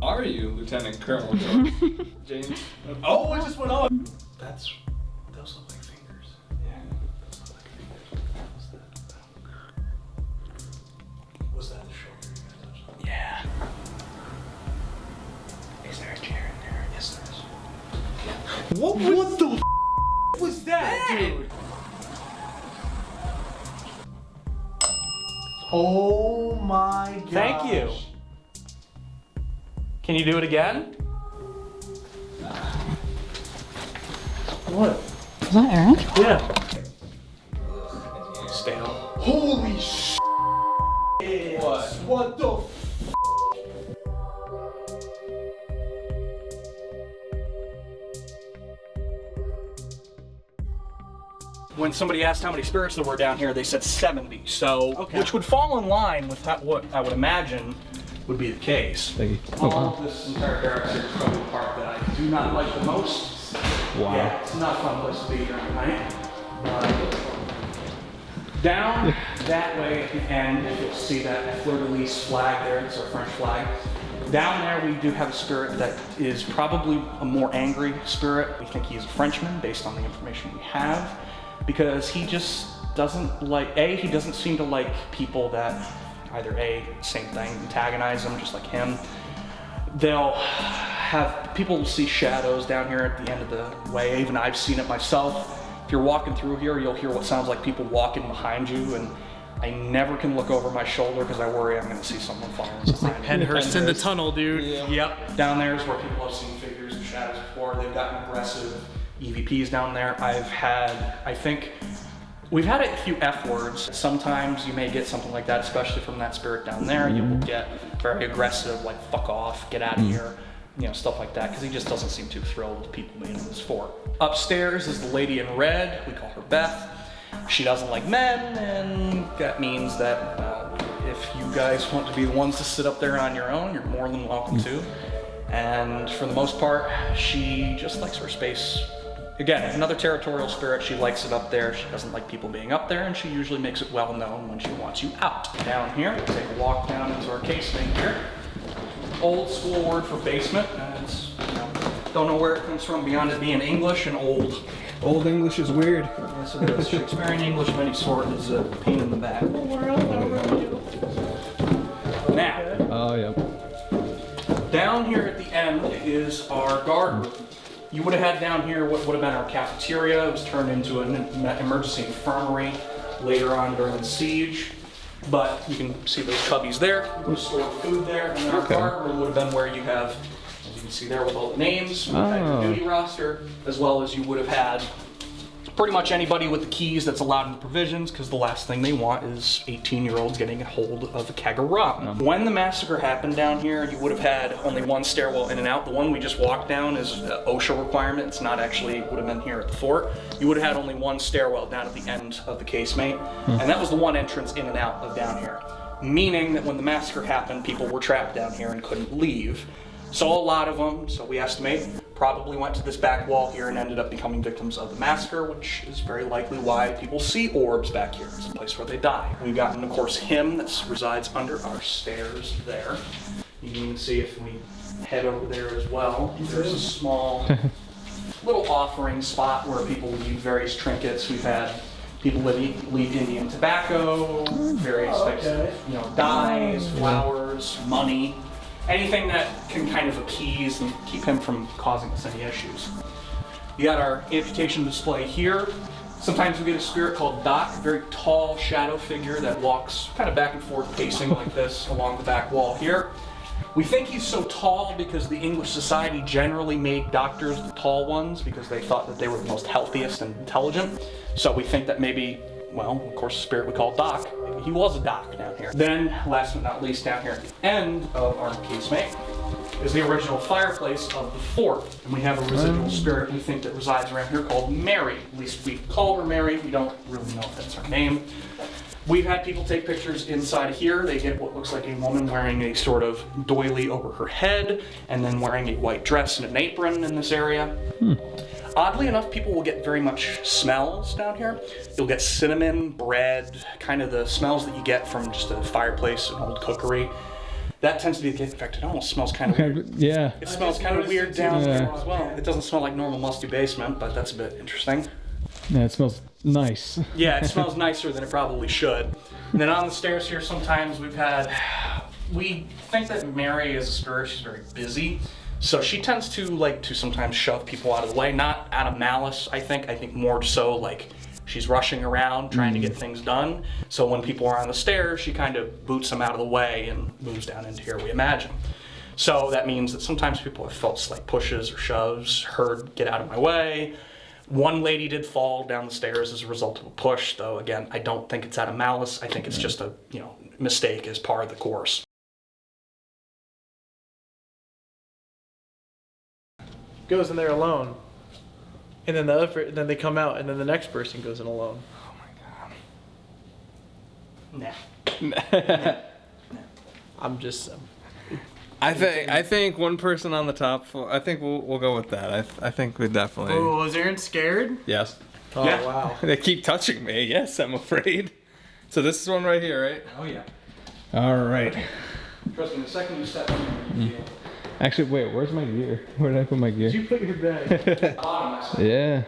are you, Lieutenant Colonel James? Oh, it just went off. Those look like fingers. Yeah. Those look like fingers. Was that the shoulder you guys touched on? Yeah. Is there a chair in there? Yes, there is. What the f was that, dude? Oh my god. Thank you. Can you do it again? What? Is that Aaron? Yeah. Stale. Holy sh! What the f? When somebody asked how many spirits there were down here, they said 70. So, which would fall in line with what I would imagine would be the case. Thank you. All of this entire barracks here is probably the part that I do not like the most. Wow. Yeah, it's not a fun place to be during the night. Down that way at the end, you'll see that fleur-de-lis flag there. It's our French flag. Down there, we do have a spirit that is probably a more angry spirit. We think he's a Frenchman based on the information we have, because he just doesn't like, he doesn't seem to like people that either same thing, antagonize him just like him. They'll have, people will see shadows down here at the end of the way. Even I've seen it myself. If you're walking through here, you'll hear what sounds like people walking behind you, and I never can look over my shoulder because I worry I'm gonna see someone following behind me. Penhurst in the tunnel, dude. Yeah. Yep, down there is where people have seen figures and shadows before. They've gotten aggressive EVPs down there. We've had a few F words. Sometimes you may get something like that, especially from that spirit down there. You will get very aggressive, like fuck off, get out of here, stuff like that, because he just doesn't seem too thrilled with people being in this fort. Upstairs is the lady in red. We call her Beth. She doesn't like men, and that means that if you guys want to be the ones to sit up there on your own, you're more than welcome to. And for the most part, she just likes her space. Again, another territorial spirit. She likes it up there. She doesn't like people being up there, and she usually makes it well known when she wants you out. Down here, we'll take a walk down into our casemate here. Old school word for basement. Don't know where it comes from beyond it being English and old. Old English is weird. Yes, it is. Shakespearean English of any sort is a pain in the back. Now. Oh, yeah. Down here at the end is our guard room. You would have had down here what would have been our cafeteria. It was turned into an emergency infirmary later on during the siege. But you can see those cubbies there. You would have stored food there. And then our guard room would have been where you have, as you can see there with all the names, you had your duty roster, as well as you would have had pretty much anybody with the keys that's allowed in the provisions, because the last thing they want is 18-year-olds getting a hold of a keg of rum. When the massacre happened down here, you would have had only one stairwell in and out. The one we just walked down is an OSHA requirement. It's not actually, would have been here at the fort. You would have had only one stairwell down at the end of the casemate, and that was the one entrance in and out of down here. Meaning that when the massacre happened, people were trapped down here and couldn't leave. So a lot of them, so we estimate, probably went to this back wall here and ended up becoming victims of the massacre, which is very likely why people see orbs back here. It's a place where they die. We've gotten, of course, him that resides under our stairs there. You can even see if we head over there as well. There's a small little offering spot where people leave various trinkets. We've had people leave Indian tobacco, various types of, dyes, flowers, money. Anything that can kind of appease and keep him from causing us any issues. You got our amputation display here. Sometimes we get a spirit called Doc, a very tall shadow figure that walks kind of back and forth pacing like this along the back wall here. We think he's so tall because the English society generally made doctors the tall ones because they thought that they were the most healthiest and intelligent. So we think that maybe, well, of course, the spirit we call Doc, maybe he was a doc down here. Then, last but not least, down here at the end of our casemate is the original fireplace of the fort. And we have a residual spirit we think that resides around here called Mary. At least we call her Mary. We don't really know if that's her name. We've had people take pictures inside of here. They get what looks like a woman wearing a sort of doily over her head and then wearing a white dress and an apron in this area. Oddly enough, people will get very much smells down here. You'll get cinnamon, bread, kind of the smells that you get from just a fireplace, an old cookery. That tends to be the case. In fact, it almost smells kind of weird. Yeah. It smells kind of weird down there as well. It doesn't smell like normal musty basement, but that's a bit interesting. Yeah, it smells nice. Yeah, it smells nicer than it probably should. And then on the stairs here, sometimes we think that Mary is a spirit. She's very busy. So she tends to like to sometimes shove people out of the way, not out of malice, I think more so like she's rushing around trying to get things done. So when people are on the stairs, she kind of boots them out of the way and moves down into here, we imagine. So that means that sometimes people have felt slight pushes or shoves, heard get out of my way. One lady did fall down the stairs as a result of a push, though again, I don't think it's out of malice. I think it's just a, mistake as part of the course. Goes in there alone, and then then they come out, and then the next person goes in alone. Oh my god. Nah. I'm just. I think one person on the top floor. I think we'll go with that. I think we definitely. Oh, was Aaron scared? Yes. Oh Yeah. wow. They keep touching me. Yes, I'm afraid. So this is one right here, right? Oh yeah. All right. Trust me, the second you step in, you feel. Actually, wait, where's my gear? Where did I put my gear? Did you put your bag? Yeah.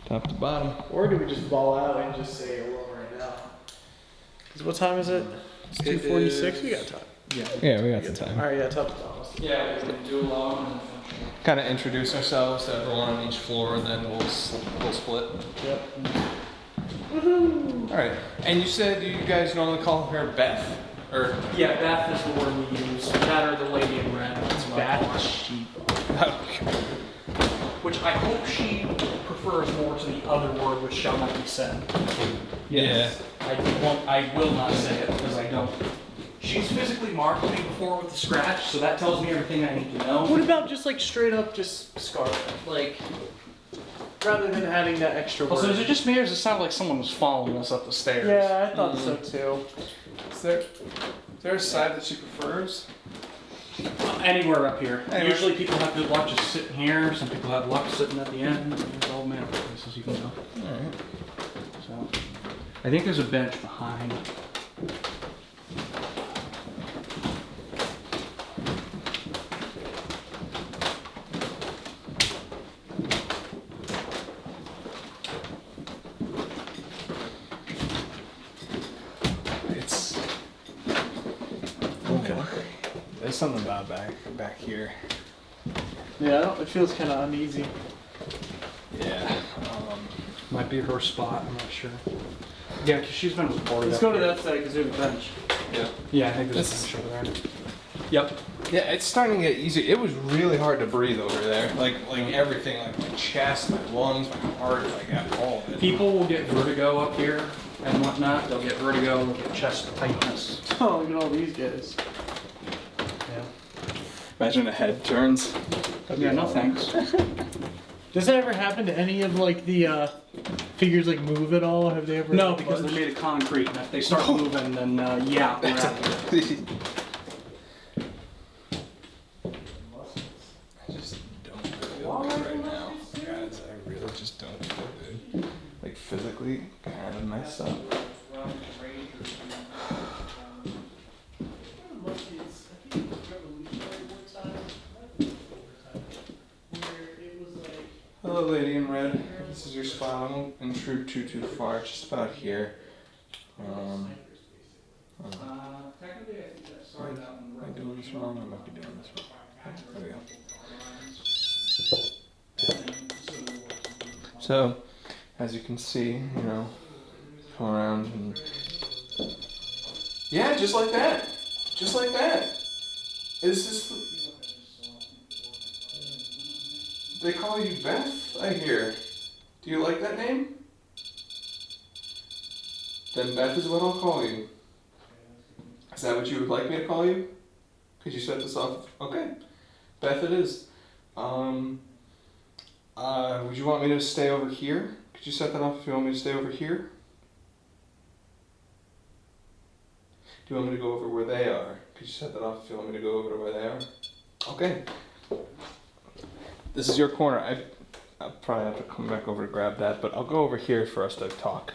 Top to bottom. Or do we just ball out and just say alone right now? Because what time is it? It's 2:46. We got time. Yeah, we got some time. All right, yeah, top to bottom. Yeah, we're gonna do alone. Kind of introduce ourselves to everyone on each floor, and then we'll split. Yep. All right. And you said you guys normally call her Beth, or Yeah, Beth is the word we use. That or the lady in red. It's Bad sheep. Which I hope she prefers more to the other word, which shall not be said. Yeah. I will not say it because I don't. She's physically marked me before with the scratch, so that tells me everything I need to know. What about just like straight up just scarf? Like, rather than adding that extra word. Also, is it just me or does it sound like someone was following us up the stairs? Yeah, I thought so too. Is there a side that she prefers? Anywhere up here. Anywhere. Usually people have good luck just sitting here. Some people have luck sitting at the end. There's all manner of places you can go. Alright. So, I think there's a bench behind. It's okay. There's something about back here. Yeah, it feels kind of uneasy. Yeah. Might be her spot, I'm not sure. Yeah, because she's been reported. Let's go to that side because there's a bench. Yeah. Yeah, I think there's This- a bench over there. Yep. Yeah, it's starting to get easier. It was really hard to breathe over there. Like everything, like my chest, my lungs, my heart, like all of it. People will get vertigo up here and whatnot. They'll get vertigo, they'll get chest tightness. Oh, look at all these guys. Yeah. Imagine a head turns. Yeah, no thanks. Does that ever happen to any of like the figures like move at all? Have they ever? No, because they're made of concrete, and if they start moving, then yeah, we're out of here. I just don't feel good right now, guys. I really just don't feel good. Like physically, kind of messed up. Hello, lady in red. This is your spot. I won't intrude too far. Just about here. Technically, I think that started out in Am I doing this wrong? I might be doing this wrong. There we go. So, as you can see, come around and... Yeah, just like that. Just like that. Is this... They call you Beth, I hear. Do you like that name? Then Beth is what I'll call you. Is that what you would like me to call you? Could you set this off? Okay. Beth it is. Would you want me to stay over here? Could you set that off if you want me to stay over here? Do you want me to go over where they are? Could you set that off if you want me to go over to where they are? Okay. This is your corner. I'll probably have to come back over to grab that, but I'll go over here for us to talk.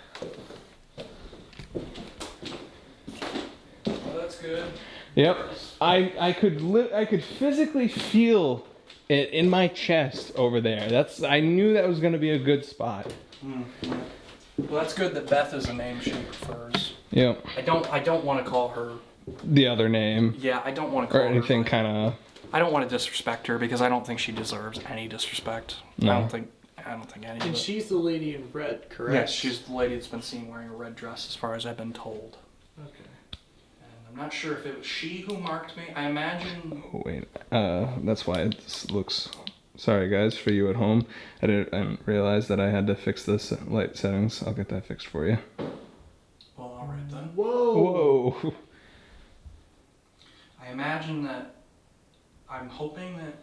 Oh, that's good. Yep. I could physically feel it in my chest over there. I knew that was gonna be a good spot. Mm-hmm. Well, that's good that Beth is a name she prefers. Yep. I don't want to call her the other name. Yeah, I don't want to call or anything her. kind of. I don't want to disrespect her because I don't think she deserves any disrespect. No. I don't think any of And it. she's the lady in red, correct? Yes, she's the lady that's been seen wearing a red dress, as far as I've been told. Okay. And I'm not sure if it was she who marked me. I imagine. Oh, wait. That's why it looks. Sorry, guys, for you at home. I didn't realize that I had to fix this light settings. I'll get that fixed for you. Well, all right then. Whoa. Whoa. I imagine that. I'm hoping that,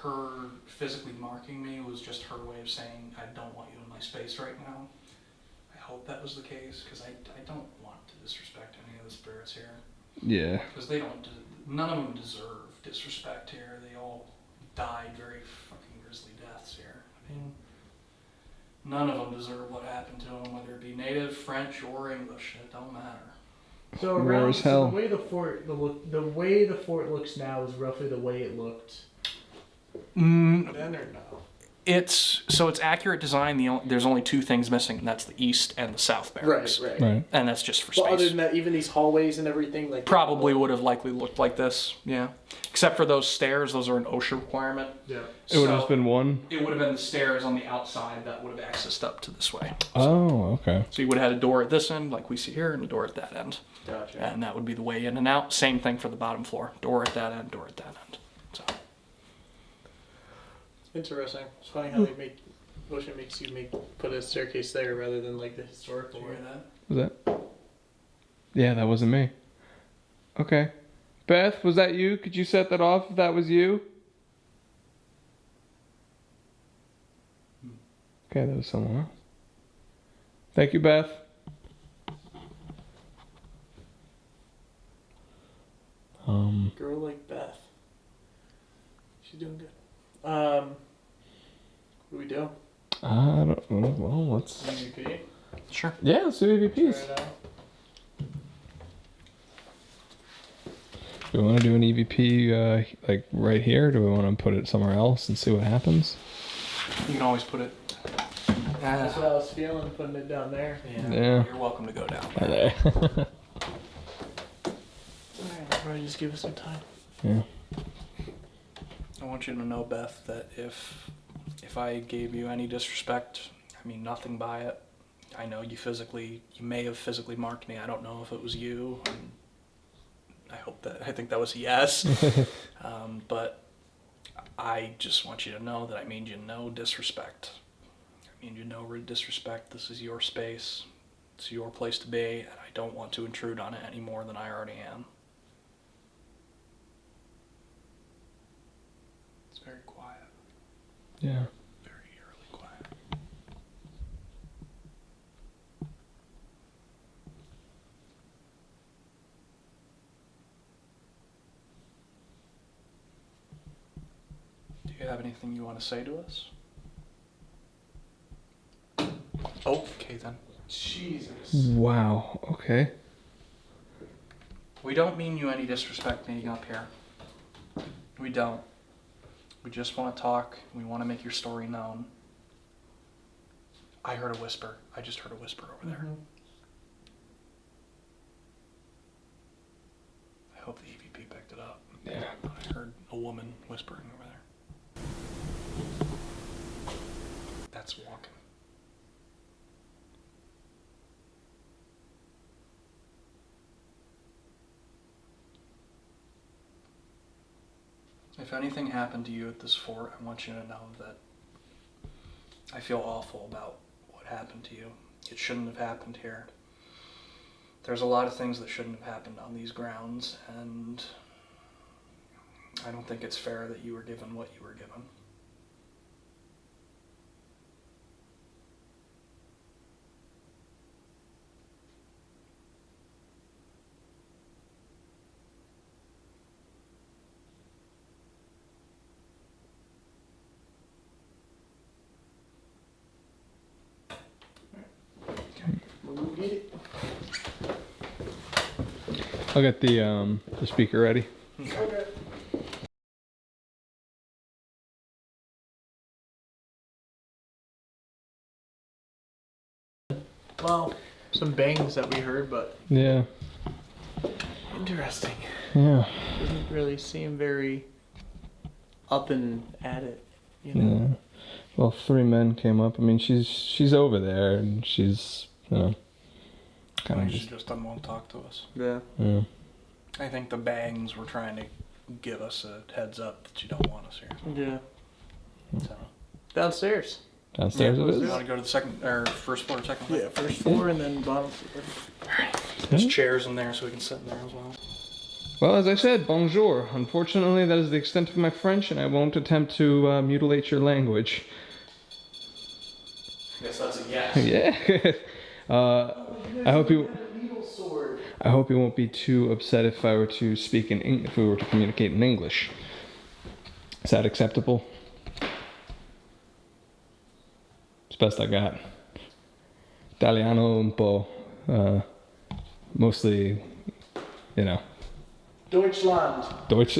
her physically marking me was just her way of saying, I don't want you in my space right now. I hope that was the case, because I don't want to disrespect any of the spirits here. Yeah. Because none of them deserve disrespect here. They all died very fucking grisly deaths here. I mean, none of them deserve what happened to them, whether it be native, French, or English. It don't matter. So Raw as hell. the way the way the fort looks now is roughly the way it looked then, or no? It's accurate design. There's only two things missing, and that's the east and the south barracks. Right. And that's just for But space. other than that, even these hallways and everything, like Probably would have likely looked like this, yeah. Except for those stairs, those are an OSHA requirement. Yeah. It would have just been one. It would have been the stairs on the outside that would have accessed up to this way. Oh, okay. So you would have had a door at this end, like we see here, and a door at that end. Gotcha. And that would be the way in and out. Same thing for the bottom floor. Door at that end, door at that end. So Interesting. It's funny how they make OSHA makes you put a staircase there rather than like the historical did you way. hear that? Was that? Yeah, that wasn't me. Okay. Beth, was that you? Could you set that off if that was you? Okay, that was someone else. Thank you, Beth. Girl like Beth. She's doing good. What do we do? I don't know. Well, let's. MVP? Sure. Yeah, let's do Try EVPs. it out. Do we want to do an EVP like right here? Or do we want to put it somewhere else and see what happens? You can always put it. That's what I was feeling, putting it down there. Yeah. You're welcome to go down. There. Alright, everybody just give us some time. Yeah. I want you to know, Beth, that if I gave you any disrespect, I mean nothing by it. I know you may have physically marked me. I don't know if it was you. I think that was a yes. But I just want you to know that I mean you no disrespect. I mean you no disrespect. This is your space. It's your place to be, and I don't want to intrude on it any more than I already am. It's very quiet. Yeah. Very eerily quiet. Do you have anything you want to say to us? Okay then. Jesus. Wow. Okay. We don't mean you any disrespect being up here. We don't. We just want to talk. We want to make your story known. I heard a whisper. I just heard a whisper over there. I hope the EVP picked it up. Yeah. I heard a woman whispering over there. That's walking. If anything happened to you at this fort, I want you to know that I feel awful about what happened to you. It shouldn't have happened here. There's a lot of things that shouldn't have happened on these grounds, and I don't think it's fair that you were given what you were given. We'll get it. I'll get the speaker ready. Okay. Well, some bangs that we heard, but Yeah. interesting. Yeah. Doesn't really seem very up and at it, you know. Yeah. Well, 3 men came up. I mean, she's over there, and she's, you know, kind of She just. just doesn't want to talk to us. Yeah. Yeah. I think the bangs were trying to give us a heads up that you don't want us here. Yeah. So, Downstairs. Downstairs you it is. want to go to the second or first floor, or second floor? Yeah, first floor and then bottom floor. There's chairs in there, so we can sit in there as well. Well, as I said, bonjour. Unfortunately, that is the extent of my French, and I won't attempt to mutilate your language. I guess that's a yes. Yeah. I hope you. I hope you won't be too upset if I were to speak if we were to communicate in English. Is that acceptable? It's best I got. Italiano un po', mostly, you know. Deutschland. Deutsch.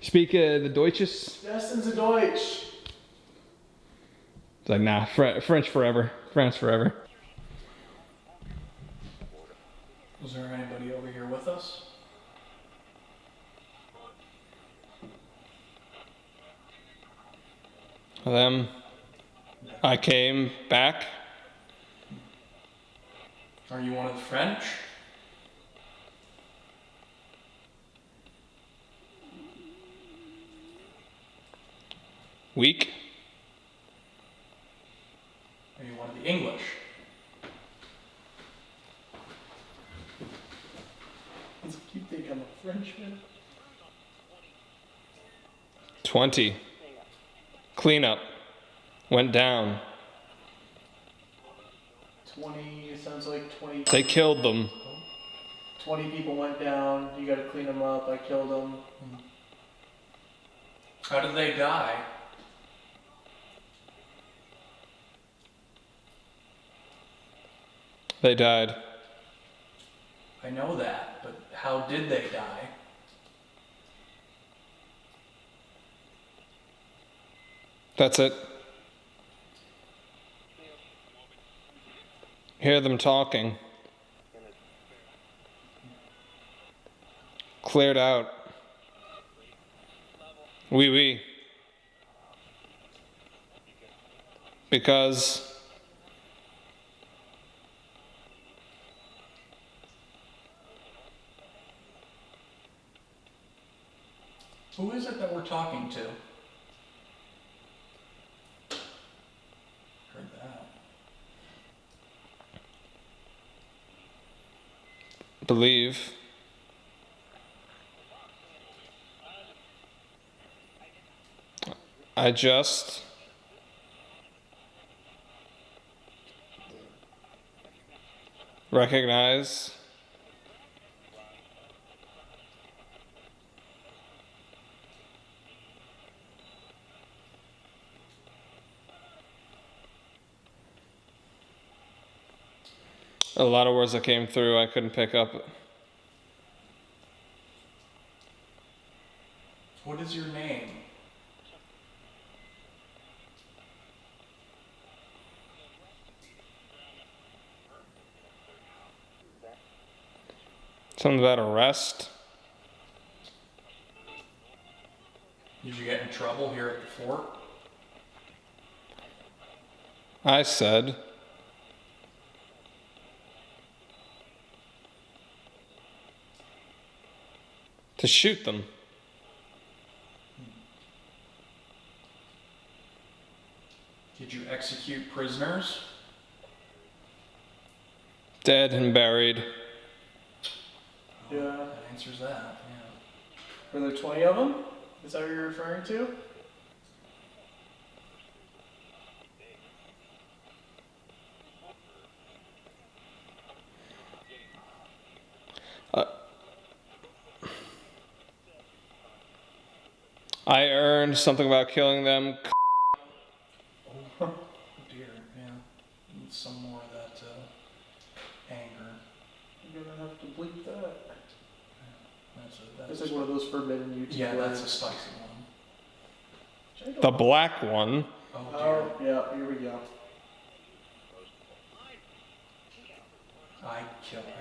Speak the Deutsches. Besten Sie Deutsch. It's like, nah, French forever. France forever. Was there anybody over here with us? Them. I came back. Are you one of the French? Weak. Are you one of the English? You think I'm a Frenchman? 20. Cleanup. Went down. 20, it sounds like 20. They killed them. 20 people went down. You gotta clean them up. I killed them. How did they die? They died. I know that, but how did they die? That's it. Hear them talking. Cleared out. Oui, oui. Because Who is it that we're talking to? Heard that. believe I just recognize a lot of words that came through I couldn't pick up. What is your name? Something about arrest. Did you get in trouble here at the fort? I said to shoot them. Did you execute prisoners? Dead and buried. Yeah. That answers that, yeah. Were there 20 of them? Is that what you're referring to? I I earned something about killing them. Oh dear, yeah. Need some more of that anger. You're gonna have to bleep that. YouTube. Yeah, that's a spicy one. The black one. Oh Oh, yeah, here we go. I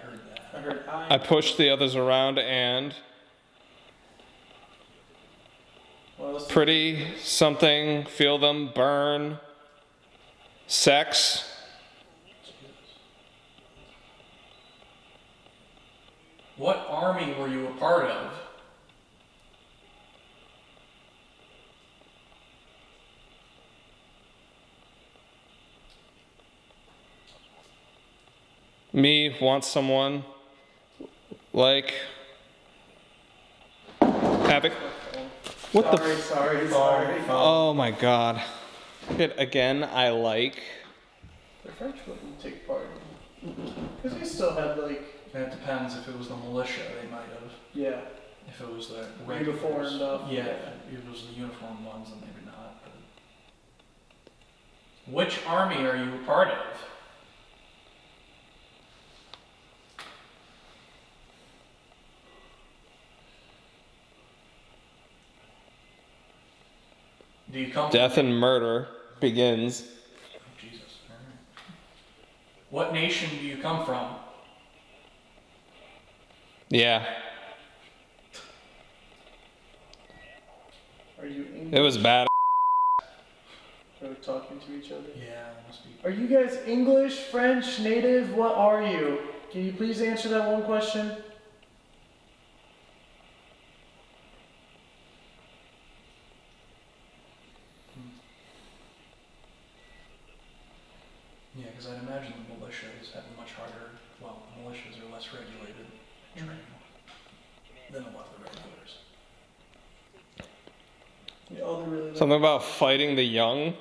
heard that. I heard I pushed the others around and Well, let's pretty something, feel them burn, sex. What army were you a part of? Me want someone like Havoc. What the? Sorry. Oh my God! It again. I like. The French wouldn't take part. Because they still had, like, It depends. If it was the militia, they might have. yeah, If it was the uniformed up. Yeah, if it was the uniformed ones, then maybe not. But which army are you a part of? Do you come Death and murder begins. Jesus. All right. What nation do you come from? Yeah, Are you English? it was bad. Are we talking to each other? Yeah, it must be. Are you guys English, French, native? What are you? Can you please answer that one question? Yeah, because I'd imagine the militias have a much harder. Well, militias are less regulated in training than a lot of the regulars. Yeah, all the really Something about fighting the young.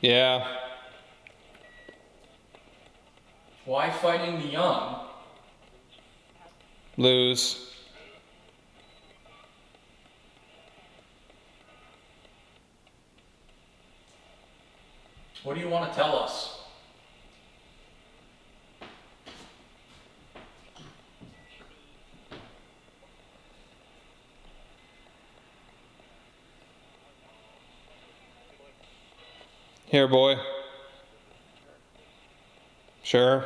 Yeah, Why fighting the young? lose. What do you want to tell us? Here, boy. Sure.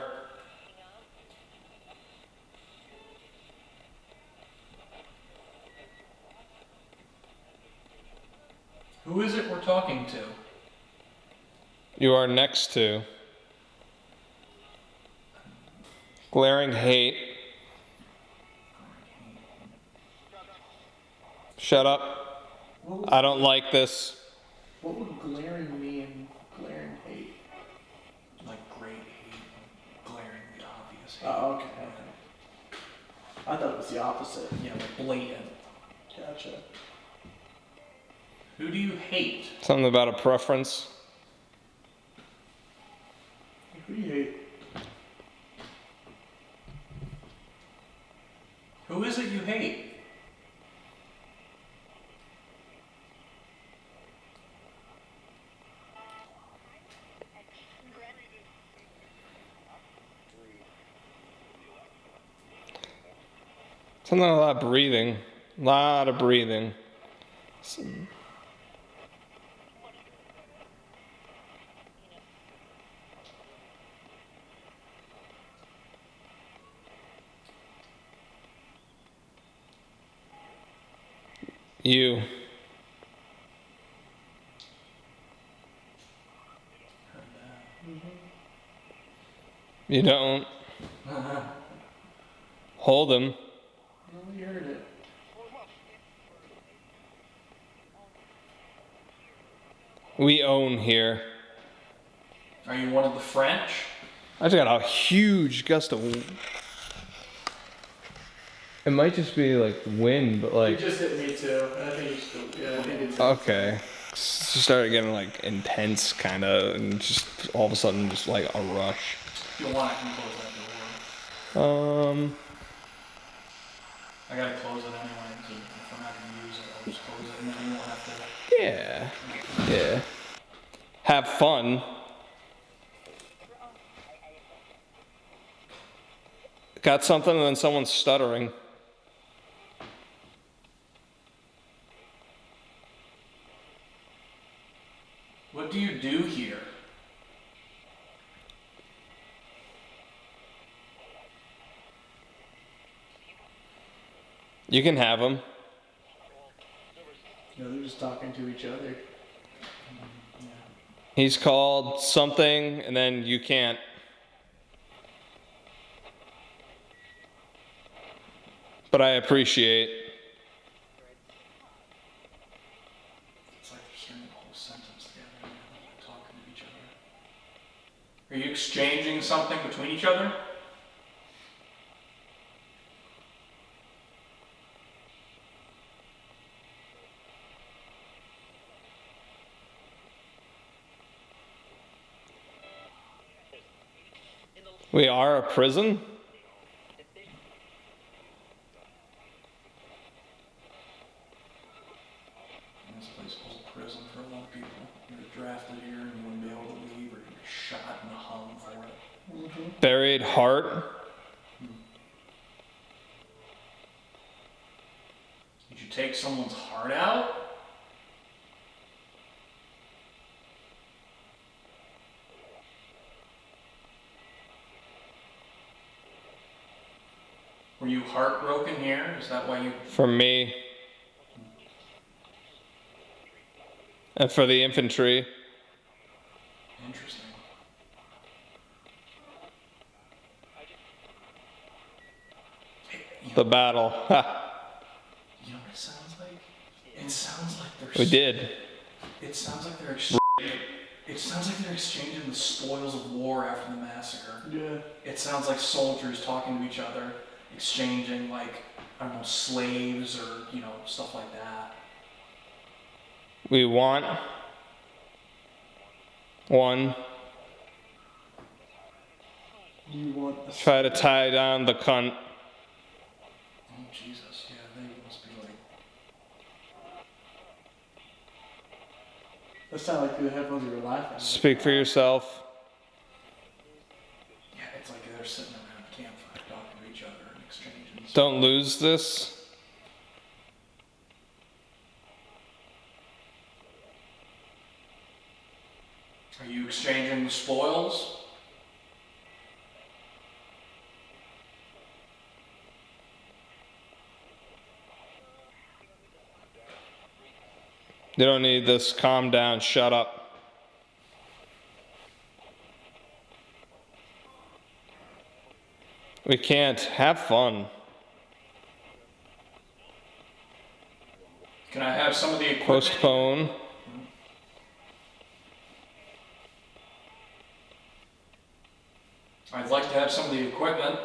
Who is it we're talking to? You are next to glaring hate. Shut up. I don't like this. What would glaring mean? Glaring hate. Like great hate, glaringly obvious hate. Oh, okay. I thought it was the opposite. Yeah, like blatant. Gotcha. Who do you hate? Something about a preference. Who do you hate? Who is it you hate? Something a lot of breathing. A lot of breathing. You. You don't. Hold him. No, we heard it. We own here. Are you one of the French? I just got a huge gust of wind. It might just be like wind, but It like. just hit me too. I think it's still, yeah, I think it's Okay. It started getting like intense, kind of, and just all of a sudden, just like a rush. If you want, I can close that door. I gotta close it anyway, so if I'm not gonna use it, I'll just close it and then you won't have to. Yeah. Yeah. Have fun. Got something and then someone's stuttering. What do you do here? You can have him. No, they're just talking to each other. He's called something, and then you can't. But I appreciate. It's like they're stringing the whole sentence together and they're talking to each other. Are you exchanging something between each other? We are a prison? This place was a prison for a lot of people. You're drafted here and you wouldn't be able to leave, or you'd be shot and hung for it. Buried heart? Did you take someone's heart out? Were you heartbroken here? Is that why you... For me. And for the infantry. Interesting. Hey, The battle. Ha. you know what it sounds like? It sounds like they're... We did. It sounds like they're... It sounds like they're exchanging the spoils of war after the massacre. Yeah. It sounds like soldiers talking to each other, exchanging, like, I don't know, slaves or, you know, stuff like that. We want one. Do you want a Try to tie down the cunt. Oh, Jesus. Yeah, they must be like... That sounded like the headphones you were laughing. Speak for yourself. Yeah, it's like they're sitting around a campfire talking to each other and exchanging stuff. Don't lose this. Are you exchanging the spoils? You don't need this. Calm down. Shut up. We can't. Have fun. Can I have some of the equipment? Postpone. I'd like to have some of the equipment.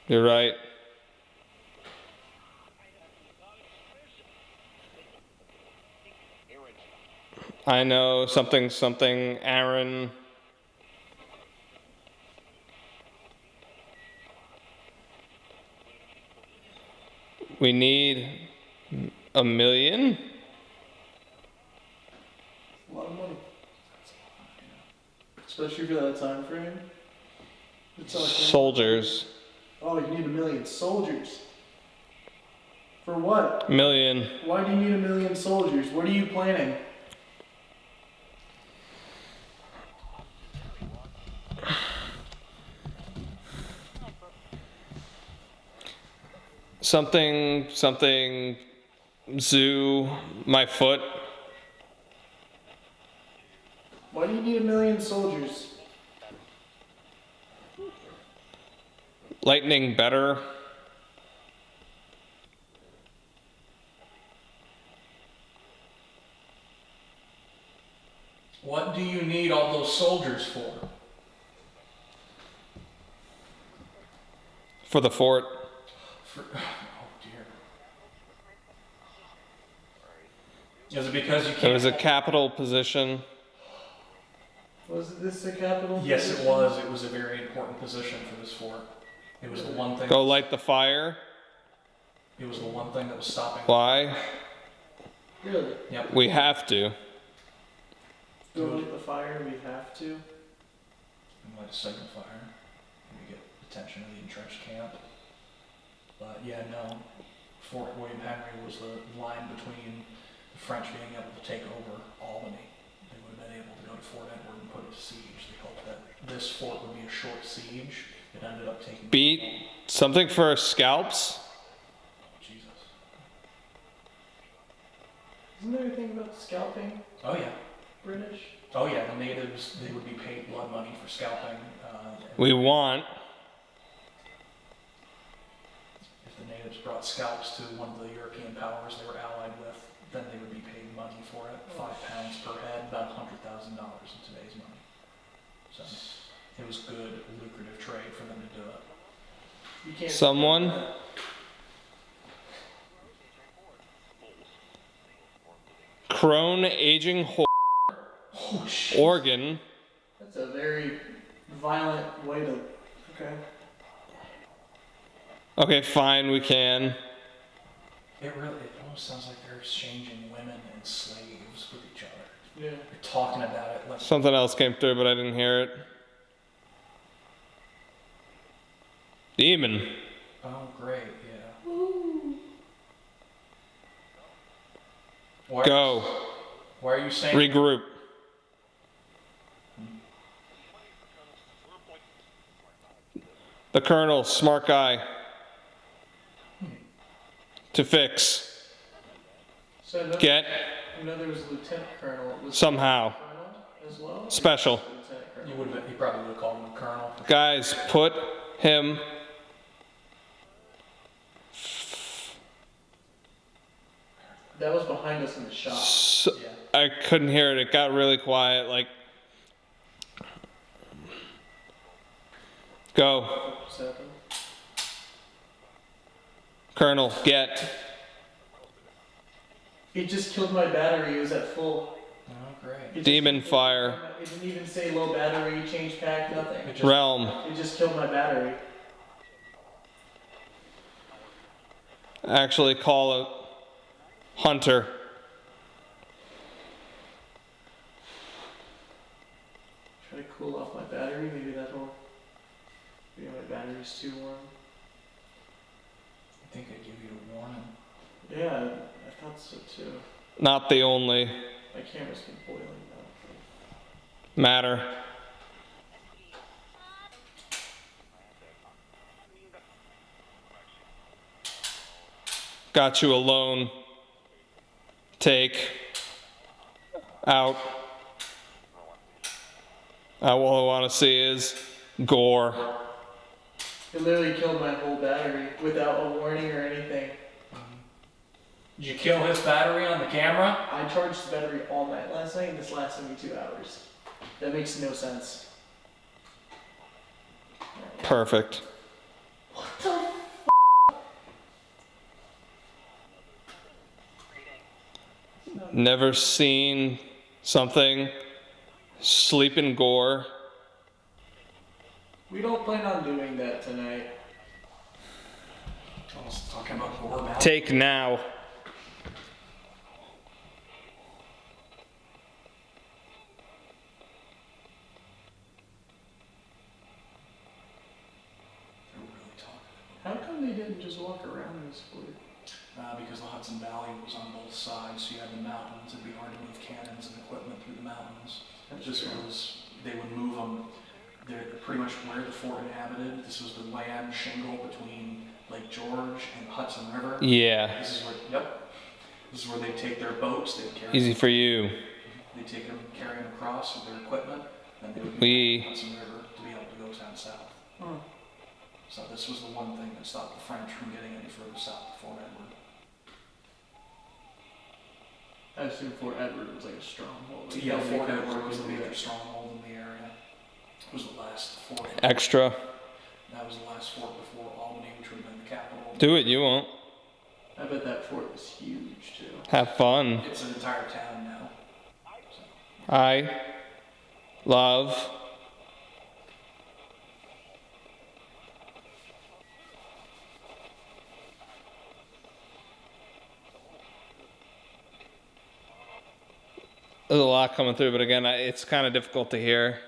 You're right. I know something, Aaron. We need $1 million? A lot of money. Especially for that time frame. It's like Soldiers. oh, you need 1 million soldiers. For what? $1 million. Why do you need 1 million soldiers? What are you planning? Something, zoo, my foot. Why do you need 1 million soldiers? Lightning better. What do you need all those soldiers for? For the fort. Oh dear. Is it because you It can't... was a capital position. Was this the capital? Yes, it position? was. It was a very important position for this fort. It was the one thing... Go light the fire. It was the one thing that was stopping... Why? Really? Yep. We have to. Go light the fire, we have to. And light a second fire. And we get attention of the entrenched camp. But yeah, no, Fort William Henry was the line between the French being able to take over Albany. They would have been able to go to Fort Edward and put it to siege. They hoped that this fort would be a short siege. It ended up taking... Beat something for scalps? Jesus. Isn't there anything about scalping Oh yeah. British? Oh yeah, the natives, they would be paid blood money for scalping. We want. If the natives brought scalps to one of the European powers they were allied with, then they would be paid money for it. £5 per head, about $100,000 in today's money. So it was good, lucrative trade for them to do it. You can't. Someone. Crone aging Oh shit. organ. That's a very violent way to. Okay. Okay, fine, we can. It almost sounds like they're exchanging women and slaves with each other. Yeah. They're talking about it like... Something else came through, but I didn't hear it. Demon. Oh great, yeah. Why, Go. Why are you saying... Regroup. The colonel, smart guy. To fix. So no, Get. I know there was a lieutenant colonel. Was Somehow. colonel as well? Special. Lieutenant colonel. You would have, he probably would have called him a colonel. Guys, put him. That was behind us in the shop. Yeah. I couldn't hear it. It got really quiet. Like. Go. Second. Colonel, get. It just killed my battery. It was at full. Oh great. It just- Demon fire. It didn't even say low battery, change pack, nothing. It just- Realm. It just killed my battery. Actually, call a hunter. Try to cool off my battery. Maybe that'll. Maybe my battery's too warm. I think I'd give you a warning. Yeah, I thought so too. Not the only My camera's been boiling now. matter. Got you alone. Take. Out. All I want to see is gore. It literally killed my whole battery without a warning or anything. Did you kill his battery on the camera? I charged the battery all night last night and this lasted me 2 hours. That makes no sense. Perfect. Never seen something sleep in gore. We don't plan on doing that tonight. I was talking about gore now. Take now. They're really talking. How come they didn't just walk around this fort? Because the Hudson Valley was on both sides, so you had the mountains. It'd be hard to move cannons and equipment through the mountains. This was, they would move them. They're pretty much where the fort inhabited. This was the land shingle between Lake George and the Hudson River. Yeah. This is where, yep. This is where they take their boats. They would carry. Easy for you. They take them, carry them across with their equipment, and they would move We- the Hudson River to be able to go down south. Oh. So this was the one thing that stopped the French from getting any further south of Fort Edward. I assume Fort Edward was like a stronghold. Like, Yeah, they Fort couldn't Edward was the do major that. stronghold in the area. It was the last fort. Extra. That was the last fort before Albany, which would have been the capital. Do it, you won't. I bet that fort was huge too. Have fun. It's an entire town now. I love There's a lot coming through, but again, it's kind of difficult to hear.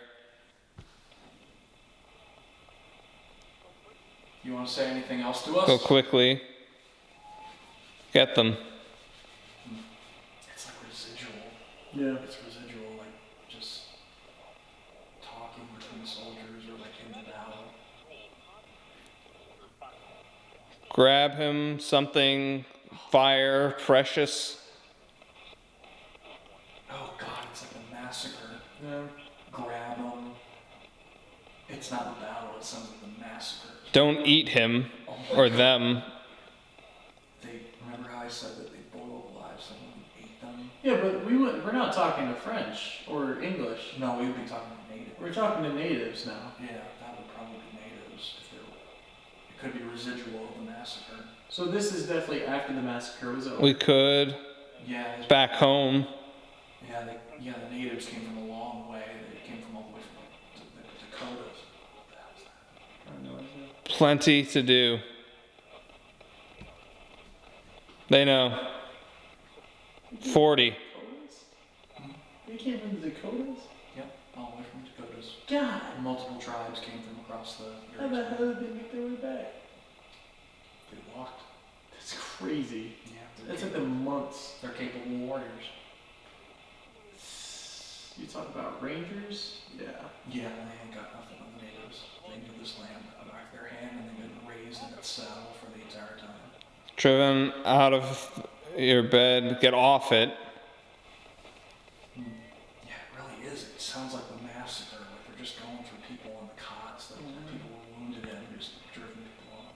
You want to say anything else to us? Go quickly. Get them. It's like residual. Yeah. It's residual, like just talking between soldiers or like in the battle. Grab him. Something. Fire. Precious. Oh god, it's like a massacre. Yeah. Grab them. It's not a battle, it sounds like a massacre. Don't eat him. Or them. Remember how I said that they boiled alive someone and ate them? Yeah, but we're not talking to French or English. No, we would be talking to natives. We're talking to natives now. Yeah, that would probably be natives. If it could be residual of the massacre. So this is definitely after the massacre was over. We could. Yeah. Back home. Yeah, the natives came from a long way. They came from all the way from the Dakotas. What the hell is that? I have no idea. Plenty to do. They know. 40. Dakotas? They came from the Dakotas? Yep, all the way from the Dakotas. God! Multiple tribes came from across the How the hell did they make their way back? They walked. That's crazy. Yeah, That's like the months. they're capable warriors. You talk about rangers? Yeah. Yeah, they ain't got nothing on the natives. They knew this land on the back of their hand, and they've been raised in its saddle for the entire time. Driven out of your bed. Get off it. Yeah, it really is. It sounds like the massacre. Like they're just going for people on the cots that people were wounded in, just driven people off.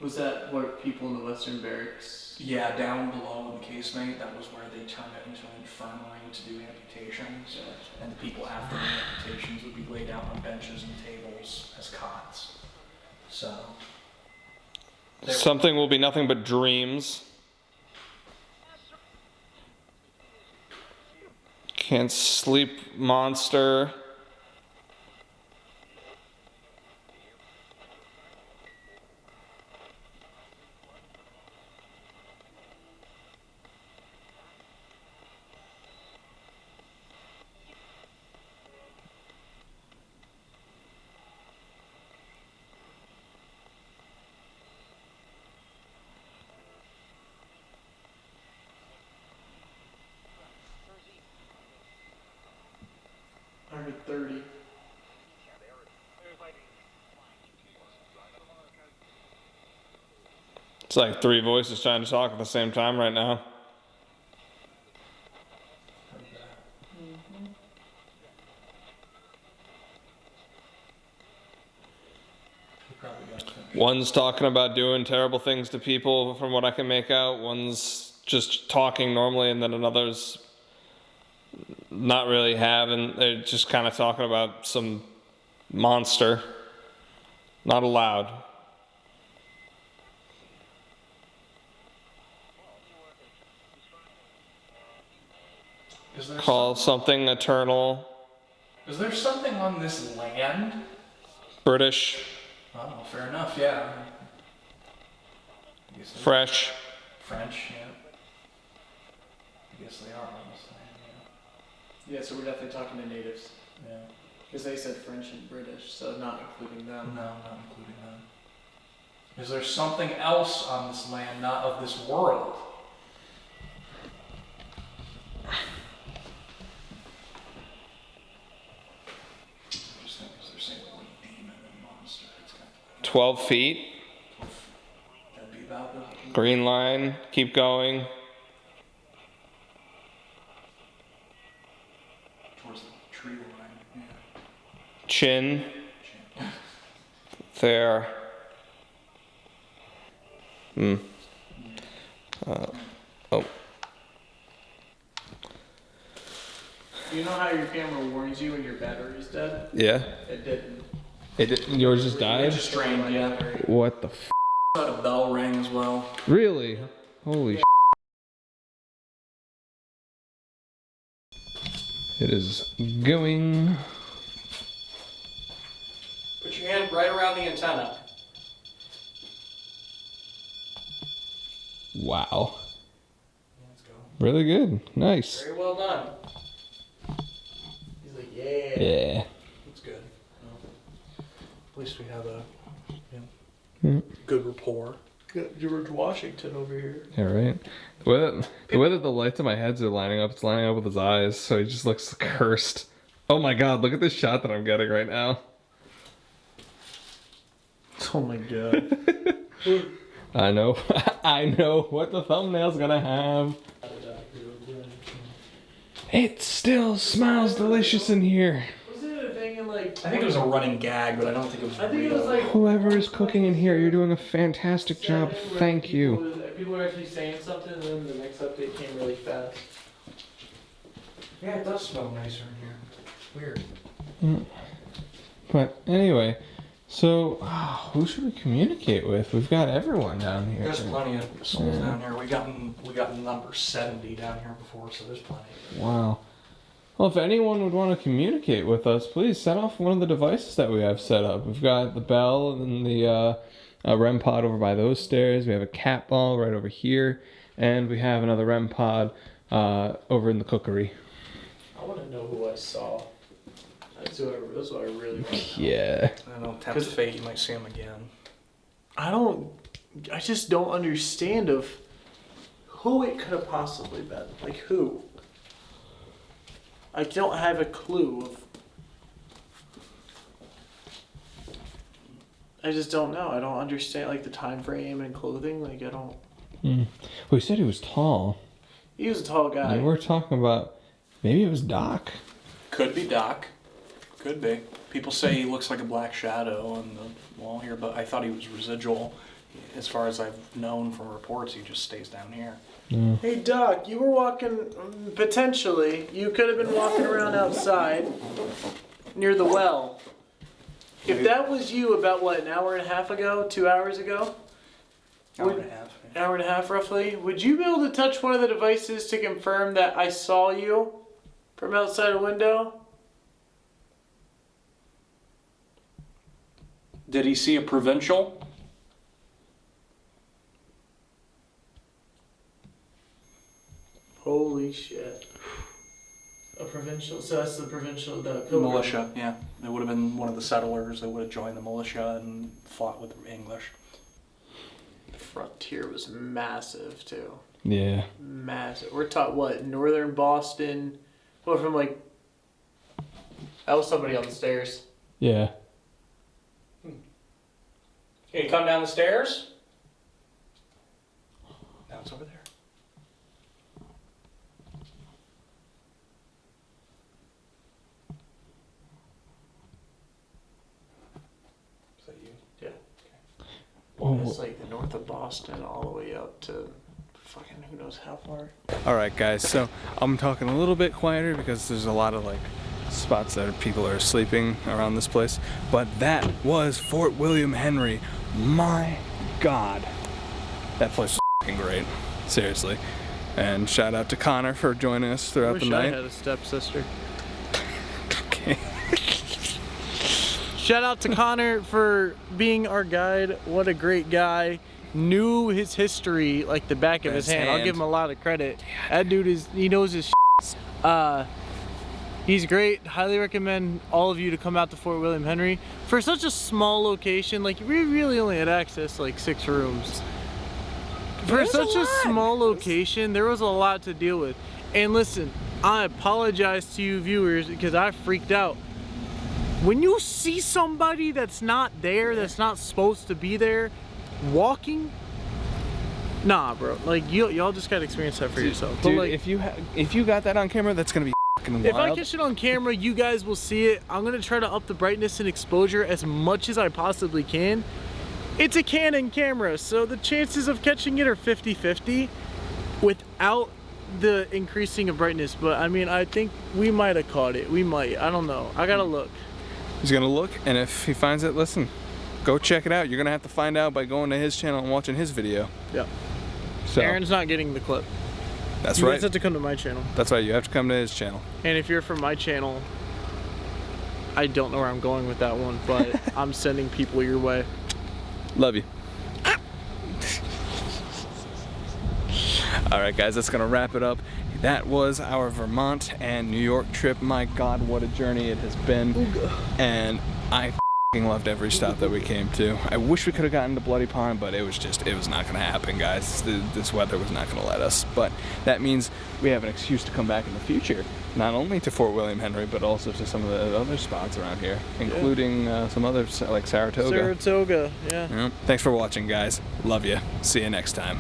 Was that what people in the Western Barracks? Yeah, down below in the casemate, that was where they turned it into an infirmary to do amputations. And the people after the amputations would be laid out on benches and tables as cots. So. Something will be nothing but dreams. Can't sleep, monster. I heard 30. It's like three voices trying to talk at the same time right now. One's talking about doing terrible things to people, from what I can make out. One's just talking normally, and then another's not really having. They're just kind of talking about some monster. Not allowed. Call something eternal. Is there something on this land? British. Oh, fair enough, yeah. I guess Fresh. French, yeah. I guess they are on this land, Yeah, so we're definitely talking to natives. yeah. Because they said French and British, so not including them. No, not including them. Is there something else on this land not of this world? I just think because they're saying the word demon and monster, it's kind of 12 feet. that'd be about the Green line. Keep going. towards the tree line, yeah. Chin. There. Oh. You know how your camera warns you when your battery's dead? Yeah. It didn't. It didn't, yours just It died? just drained, yeah. What the f? Had a bell ring as well. Really? Holy sh. It is going. Put your hand right around the antenna. Wow. Let's go. Really good. Nice. Very well done. He's like, yeah. Yeah. That's good. Well, at least we have a Good rapport. Got George Washington over here. Yeah, right. The way that the lights on my heads are lining up, it's lining up with his eyes, so he just looks cursed. Oh my god, look at this shot that I'm getting right now. Oh my god. I know. I know what the thumbnail's gonna have. It still smells delicious in here. Was it a thing in like... I think it was a running gag, but I don't think it was I think real. it was like... Whoever is cooking in here, you're doing a fantastic job. Thank you. People were actually saying something, and then the next update came really fast. Yeah, it does smell nicer in here. Weird. But anyway, so who should we communicate with? We've got everyone down here. There's plenty of souls down here. We got number 70 down here before, so there's plenty. Wow. Well, if anyone would want to communicate with us, please set off one of the devices that we have set up. We've got the bell and the REM pod over by those stairs. We have a cat ball right over here, and we have another REM pod over in the cookery. I want to know who I saw. That's what I really want to know. Yeah. I don't know, tempt fate, you might see him again. I just don't understand of who it could have possibly been. Like, who? I don't have a clue of... I just don't know. I don't understand, like, the time frame and clothing. Like, I don't... Well, he said he was tall. He was a tall guy. And we're talking about... Maybe it was Doc. Could be Doc. Could be. People say he looks like a black shadow on the wall here, but I thought he was residual. As far as I've known from reports, he just stays down here. Hey, Doc, you were walking... potentially, you could have been walking around outside near the well. If that was you about, what, an hour and a half ago? 2 hours ago? Hour and a half. Yeah. Hour and a half, roughly. Would you be able to touch one of the devices to confirm that I saw you from outside a window? Did he see a provincial? Holy shit. A provincial, so that's the provincial, the Militia, yeah. It would have been one of the settlers that would have joined the militia and fought with the English. The frontier was massive, too. Yeah. Massive. We're taught, what, northern Boston? What, from like... That was somebody on the stairs. Yeah. Can you come down the stairs? No, it's over there. Is that you? Yeah. Oh. It's like the north of Boston all the way up to fucking who knows how far. All right, guys. So I'm talking a little bit quieter because there's a lot of like spots that people are sleeping around this place. But that was Fort William Henry. My God, that place was fucking great. Seriously. And shout out to Connor for joining us throughout the night. I had a stepsister. Okay. Shout out to Connor for being our guide. What a great guy. Knew his history like the back of his hand. I'll give him a lot of credit. That dude he knows his shit. He's great. Highly recommend all of you to come out to Fort William Henry. For such a small location, like we really only had access to like 6 rooms. For such a small location, there was a lot to deal with. And listen, I apologize to you viewers because I freaked out. When you see somebody that's not there, that's not supposed to be there, walking, nah, bro. Like y'all just gotta experience that for yourself. Dude, but like, if you got that on camera, that's gonna be fucking wild. if I catch it on camera, you guys will see it. I'm gonna try to up the brightness and exposure as much as I possibly can. It's a Canon camera, so the chances of catching it are 50-50 without the increasing of brightness. But I mean, I think we might have caught it. We might. I don't know. I gotta look. He's gonna look, and if he finds it, listen, go check it out. You're gonna have to find out by going to his channel and watching his video. Yeah. So Aaron's not getting the clip. that's You right. guys have to come to my channel. That's right. You have to come to his channel. And if you're from my channel, I don't know where I'm going with that one, but I'm sending people your way. Love you. All right, guys, that's gonna wrap it up. That was our Vermont and New York trip. My God, what a journey it has been. And I loved every stop that we came to. I wish we could have gotten to Bloody Pond, but it was not going to happen, guys. This weather was not going to let us. But that means we have an excuse to come back in the future, not only to Fort William Henry, but also to some of the other spots around here, including some others like Saratoga. Saratoga, yeah. Thanks for watching, guys. Love you. See you next time.